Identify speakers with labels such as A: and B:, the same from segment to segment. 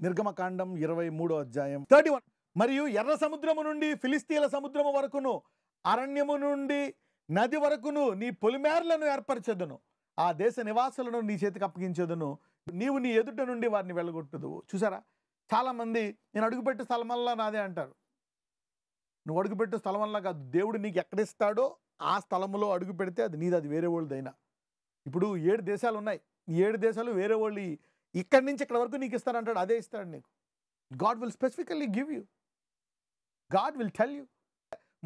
A: నిర్గమకాండం 23వ అధ్యాయం 31. మరియు ఎర్ర సముద్రము నుండి ఫిలిస్తీన్ల సముద్రము వరకును అరణ్యము నుండి నది వరకును నీ పొలిమేరలను ఏర్పరచెదను. ఆ దేశ నివాసులను నీ చేతికి అప్పగించెదను. నీవు నీ ఎదుట నుండి వారిని వెళ్ళగొట్టుదువు. చూసారా, చాలామంది నేను అడుగుపెట్టే స్థలమల్లా నాదే అంటారు. నువ్వు అడుగుపెట్టే స్థలం వల్ల కాదు, దేవుడు నీకు ఎక్కడిస్తాడో ఆ స్థలంలో అడుగు పెడితే అది నీది, అది వేరే వాళ్ళదైనా. ఇప్పుడు 7 దేశాలు ఉన్నాయి. ఈ 7 దేశాలు వేరే వాళ్ళు ఇక్కడి నుంచి ఇక్కడ వరకు నీకు ఇస్తానంటాడు, అదే ఇస్తాడు నీకు. God will specifically give you. God will tell you.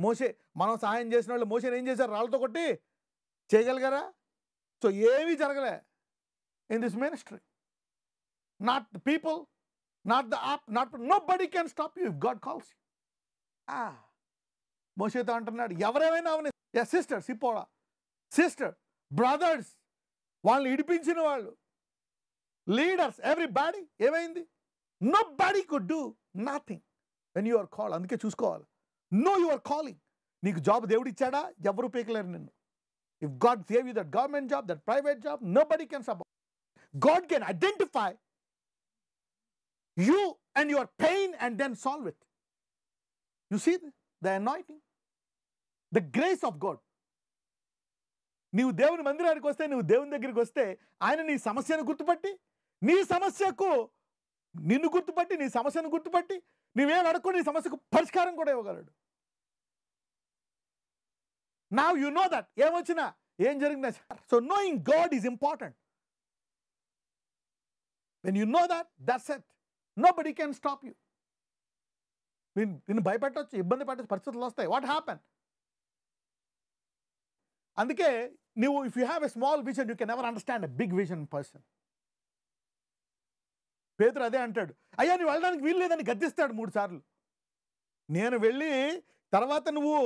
A: Moshe, మనం సహాయం చేసిన వాళ్ళు మోషేని ఏం చేశారు? రాళ్ళతో కొట్టి చేయగలిగారా? సో ఏమీ జరగలే in this ministry. Not the people, not the app, not nobody can stop you if God calls you. మోషేతో అంటున్నాడు, ఎవరేమైనా అవని, సిస్టర్ సిపోడా, సిస్టర్ బ్రదర్స్, వాళ్ళని ఇడిపించిన వాళ్ళు, లీడర్స్, ఎవ్రీబడి, ఏమైంది? Nobody could do nothing when you are called. అందుకే చూసుకోవాలి, నో యు ఆర్ కాలింగ్. నీకు జాబ్ దేవుడు ఇచ్చాడా? ఎవరు పీకలేరు నిన్ను. If God gave you that government job, that private job, nobody can stop. God can identify you and your pain and then solve it. You see the anointing, the grace of God. నీవు దేవుని మందిరానికి వస్తే, నువ్వు దేవుని దగ్గరికి వస్తే, ఆయన నీ సమస్యను గుర్తుపట్టి, నీ సమస్యకు నిన్ను గుర్తుపట్టి, నీ సమస్యను గుర్తుపట్టి, నువ్వేం అడుక్కో నీ సమస్యకు పరిష్కారం కూడా ఇవ్వగలడు. Now you know that. ఏమొచ్చినా ఏం జరిగిందా? So knowing God is important. When you know that, that's it. Nobody can stop you. నిన్ను భయపెట్టవచ్చు, ఇబ్బంది పెట్టచ్చు, పరిస్థితులు వస్తాయి. What happen? అందుకే నువ్వు if you have a small vision, you can never understand a big vision person. పేతురు అదే అంటాడు, అయ్యా నువ్వు వెళ్ళడానికి వీలు లేదని గద్దిస్తాడు 3 సార్లు. నేను వెళ్ళి తర్వాత నువ్వు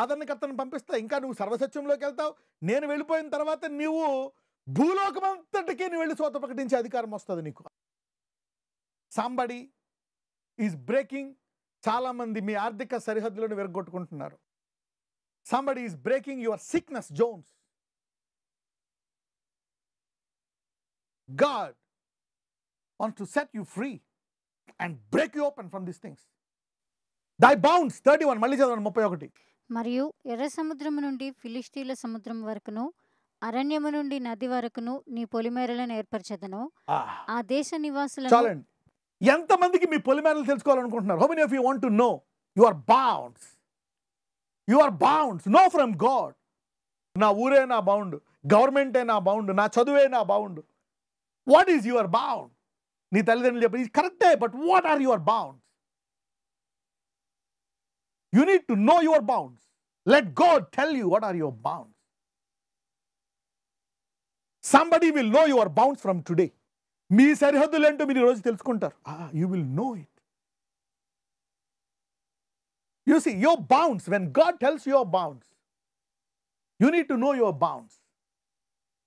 A: ఆదరణకర్తను పంపిస్తా, ఇంకా నువ్వు సర్వసత్యంలోకి వెళ్తావు. నేను వెళ్ళిపోయిన తర్వాత నువ్వు భూలోకమంతటికీ నువ్వు వెళ్ళి సోత ప్రకటించే అధికారం వస్తుంది నీకు. Somebody is breaking. చాలామంది మీ ఆర్థిక సరిహద్దులను విరగొట్టుకుంటున్నారు. Somebody is breaking your sickness zones. God wants to set you free and break you open from these things. Thy bounds 31, మళ్ళీ చదవండి 31.
B: మరియు ఎర్ర సముద్రము నుండి ఫిలిష్తీన్ల సముద్రం వరకును అరణ్యము నుండి నది వరకును నీ పొలిమేరలను ఏర్పరచెదను. ఆ దేశ నివాసులను.
A: చాలండి. ఎంతమందికి మీ పొలిమేరలు తెలుసుకోవాలనుకుంటున్నారు? How many of you want to know your bounds? Your bounds know from God. నా ఊరే నా బౌండ్, గవర్నమెంటే నా బౌండ్, నా చదువే నా bound. What is your bound? నీ తల్లిదండ్రులు చెప్పి కరెక్టే, but what are your bounds? You need to know your bounds. Let God tell you what are your bounds. Somebody will know your bounds from today. మీ సరిహద్దులు ఏంటో మీరు ఈరోజు తెలుసుకుంటారు. You will know it. You see, your bounds, when God tells your bounds, you need to know your bounds.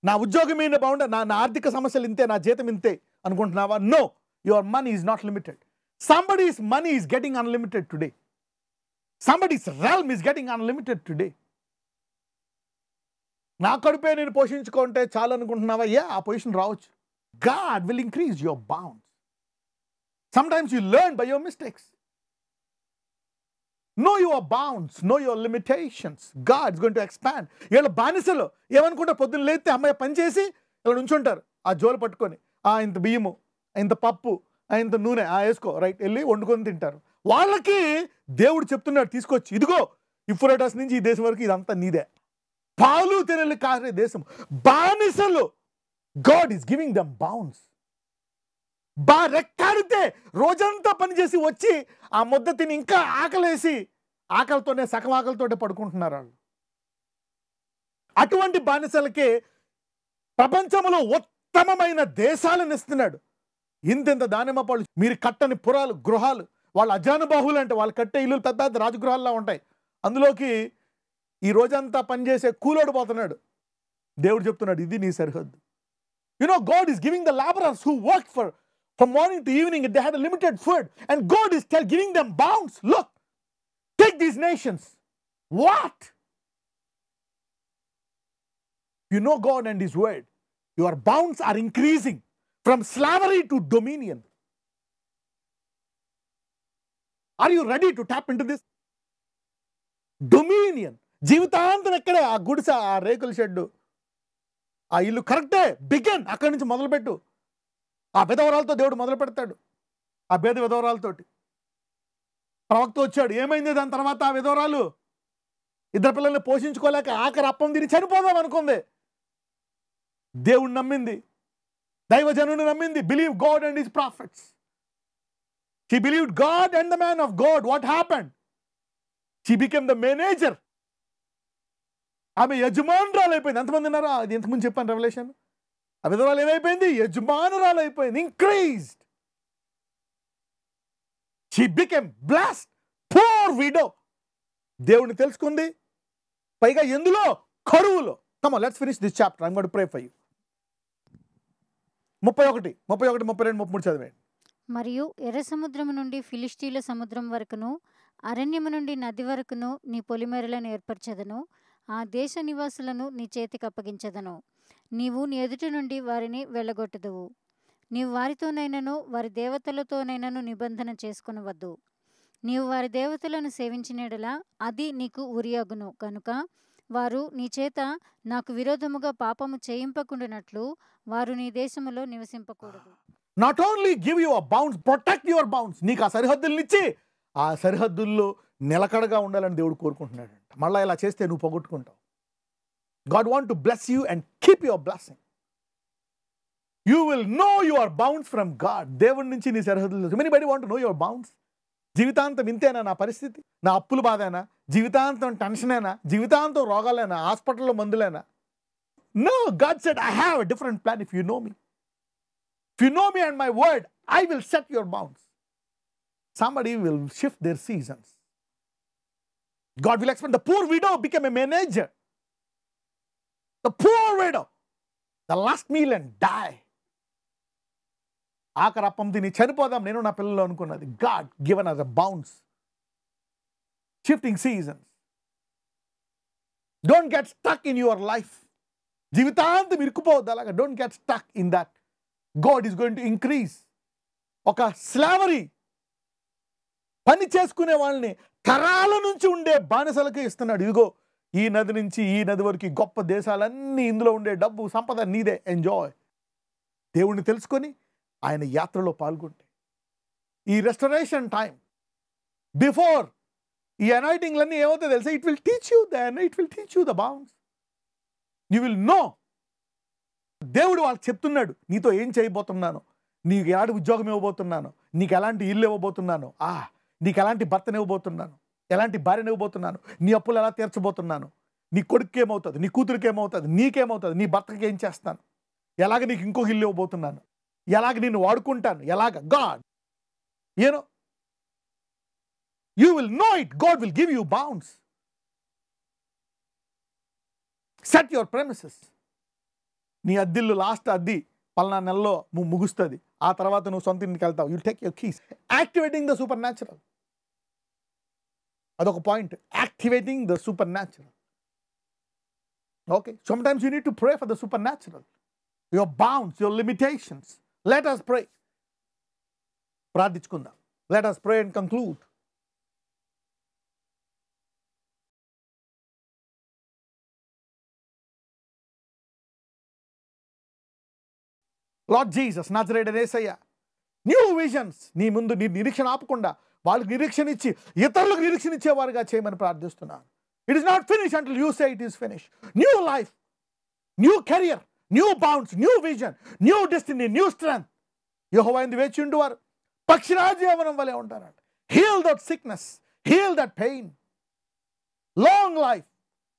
A: నా ఉద్యోగమైన bound, నా ఆర్థిక సమస్యలు ఇంతే, నా జీతం ఇంతే అనుకుంటున్నావా? No, your money is not limited. Somebody's money is getting unlimited today. Somebody's realm is getting unlimited today. నా కడుపే నేను పోషించుకుంటే చాలు అనుకుంటున్నావా? ఆ పొజిషన్ రావచ్చు. God will increase your bounds. Sometimes you learn by your mistakes. Know your bounds, know your limitations. God is going to expand. వీళ్ళ బానిసలు ఏమనుకుంటా, పొద్దున్న లేస్తే అమ్మాయి పనిచేసి ఇలా నుంచుంటారు, ఆ జోలు పట్టుకొని, ఇంత బియ్యము, ఇంత పప్పు, ఇంత నూనె వేసుకో, రైట్, వెళ్ళి వండుకొని తింటారు. వాళ్ళకి దేవుడు చెప్తున్నాడు, తీసుకొచ్చి ఇదిగో యూఫ్రటీస్ నుంచి ఈ దేశం వరకు ఇదంతా నీదే, పాలు తెరలు కాసే దేశం. బానిసలు. God is giving them bounds. రెక్కాడితే రోజంతా పనిచేసి వచ్చి ఆ ముద్ద తిని ఇంకా ఆకలేసి, ఆకలితోనే సగం ఆకలితోటే పడుకుంటున్నారు వాళ్ళు. అటువంటి బానిసలకి ప్రపంచంలో ఉత్తమమైన దేశాలను ఇస్తున్నాడు. ఇంత దానిమ్మ పళ్ళు, మీరు కట్టని పురాలు, గృహాలు, వాళ్ళు అజానుబాహులు అంటే వాళ్ళు కట్టే ఇల్లు పెద్ద పెద్ద రాజగృహాల్లో ఉంటాయి. అందులోకి ఈ రోజంతా పనిచేసే కూలోడు పోతున్నాడు. దేవుడు చెప్తున్నాడు, ఇది నీ సరిహద్దు. You know, God is giving the laborers who worked from morning to evening, and they had a limited food, and God is giving them bounds. Look, take these nations. What? You know God and His word. Your bounds are increasing from slavery to dominion. Are you ready to tap into this dominion? జీవితాంతం ఎక్కడే ఆ గుడిసె, ఆ రేకుల shed, ఆ ఇల్లు కరెక్టే. Begin అక్కడి నుంచి మొదలుపెట్టు. ఆ విధవరాలతో దేవుడు మొదలు పెడతాడు, ఆ భేద విధవరాలతోటి. ప్రవక్త వచ్చాడు, ఏమైంది దాని తర్వాత? ఆ విధవరాలు ఇద్దరు పిల్లల్ని పోషించుకోలేక ఆఖరి అప్పం తిని చనిపోదాం అనుకుంది. దేవుడు నమ్మింది, దైవజనుని నమ్మింది. Believe God and his profits. She believed God and the man of God. What happened? She became the manager. ఆమె యజమానురాలు అయిపోయింది. ఎంతమంది ఉన్నారో అది ఇంతకుముందు చెప్పాను రెవల్యూషన్. ఆ విధవరాలు ఏమైపోయింది? యజమానురాలు అయిపోయింది. Increased. She became blessed. Poor widow. దేవుడిని తెలుసుకుంది, పైగా ఎందులో? కరువులో. Come on, let's finish this chapter. I am going to pray for you. 31, 32, 33 చదివేయండి.
B: మరియు ఎర్ర సముద్రము నుండి ఫిలిష్తీయుల సముద్రం వరకును, అరణ్యము నుండి నది వరకును నీ పొలిమేరలను ఏర్పరచెదను. ఆ దేశ నివాసులను నీ చేతికి అప్పగించెదను. నీవు నీ ఎదుటి నుండి వారిని వెళ్ళగొట్టదువు. నీవు వారితోనైనను వారి దేవతలతోనైనను నిబంధన చేసుకొనవద్దు. నీవు వారి దేవతలను సేవించినడలా అది నీకు ఉరియగును కనుక వారు నీ చేత నాకు విరోధముగా పాపము చేయింపకుండానట్లు వారు నీ దేశములో నివసింపకూడదు.
A: Not only give your bounds, protect your bounds. నీకు ఆ సరిహద్దుల్నిచ్చి ఆ సరిహద్దుల్లో నిలకడగా ఉండాలని దేవుడు కోరుకుంటున్నాడంట. మళ్ళీ ఇలా చేస్తే నువ్వు పోగొట్టుకుంటావు. God want to bless you and keep your blessing. You will know your bounds from God. దేవుడి నుంచి నీ సరిహద్దులు. Anybody want to know your bounds? జీవితాంతం ఇంతేనా నా పరిస్థితి? నా అప్పులు బాధేనా? జీవితాంతం టెన్షనేనా? జీవితాంతం రోగాలేనా? హాస్పిటల్లో మందులేనా? No, God said I have a different plan if you know me. If you know me and my word, I will set your bounds. Somebody will shift their seasons. God will expand. The poor widow became a manager. The poor widow, the last meal and die. ఆఖరి అప్పం తిని చనిపోదాం నేను నా పిల్లలు అనుకున్నది. God given us a bounds. Shifting seasons. Don't get stuck in your life. జీవితాంతం ఇరుక్కుపోవద్దు అలాగా. Don't get stuck in that. God is going to increase. ఒక slavery, పని చేసుకునే వాళ్ళని తరాల నుంచి ఉండే బానిసలకే ఇస్తున్నాడు. ఇదిగో ఈ నది నుంచి ఈ నది వరకు గొప్ప దేశాలన్నీ, ఇందులో ఉండే డబ్బు సంపద నీదే, ఎంజాయ్. దేవుణ్ణి తెలుసుకొని ఆయన యాత్రలో పాల్గొంటే ఈ రెస్టరేషన్ టైం బిఫోర్ ఈ అనాయింటింగ్లన్నీ ఏమవుతాయి తెలుసా? It will teach you the bounds. You will no. దేవుడు వాళ్ళకి చెప్తున్నాడు, నీతో ఏం చేయబోతున్నాను, నీకు ఎలాంటి ఉద్యోగం ఇవ్వబోతున్నాను, నీకు ఎలాంటి ఇల్లు ఇవ్వబోతున్నాను, నీకు ఎలాంటి భర్తను ఇవ్వబోతున్నాను, ఎలాంటి భార్యను ఇవ్వబోతున్నాను, నీ అప్పులు ఎలా తీర్చబోతున్నాను, నీ కొడుకు ఏమవుతుంది, నీ కూతురికి ఏమవుతుంది, నీకేమవుతుంది, నీ భర్తకి ఏం చేస్తాను, ఎలాగ నీకు ఇంకొక ఇల్లు ఇవ్వబోతున్నాను, ఎలాగ నిన్ను వాడుకుంటాను, ఎలాగ. God you will no it. God will give you bounds. Set your premises. నీ అద్దిల్లు లాస్ట్ అద్ది పలానా నెలలో ముగుస్తుంది. ఆ తర్వాత నువ్వు సొంత ఇంటికి వెళ్తావు. You take your keys. Activating the supernatural. అదొక point. Activating the supernatural. Okay, sometimes you need to pray for the supernatural. Your bounds, your limitations. Let us pray. ప్రార్థించుకుందాం. Let us pray and conclude. Lord Jesus నజరేయుడైన Yesayya, new visions నీ ముందు నీ నిరీక్షణ ఆపకుండా వాళ్ళకి నిరీక్షణ ఇచ్చి ఇతరులకు నిరీక్షణ ఇచ్చేవారుగా చేయమని ప్రార్థిస్తున్నాను. It is not finish until you say it is finish. New life, new career, new bounds, new vision, new destiny, new strength. Yehova యందు వేచి ఉండువారు పక్షిరాజు యవ్వనం వలె ఉంటారంట. Heal that sickness, heal that pain. Long life,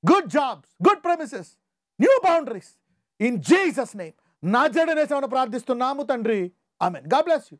A: good jobs, good premises, new boundaries. In Jesus name నజరేయుడైన యేసుని ప్రార్థిస్తున్నాము తండ్రి. ఆమేన్. God bless you.